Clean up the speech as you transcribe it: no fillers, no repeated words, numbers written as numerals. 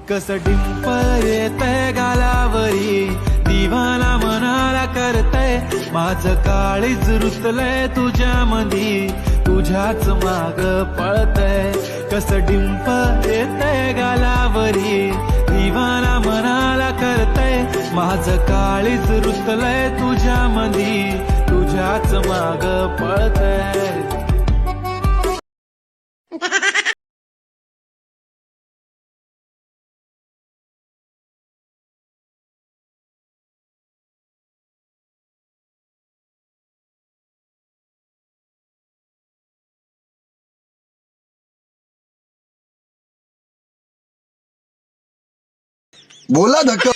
कस डिंपल येतय गालावरी, दिवाना मनाला करतय, माझं काळीज रुतलंय तुझ्या मधी, तुझ्याच माग पळतय. कस डिंपल येतय गालावरी, दिवाना मनाला करतय, माझं काळीज रुतलंय तुझ्या मधी, तुझ्याच माग पळतय. बोला धक्का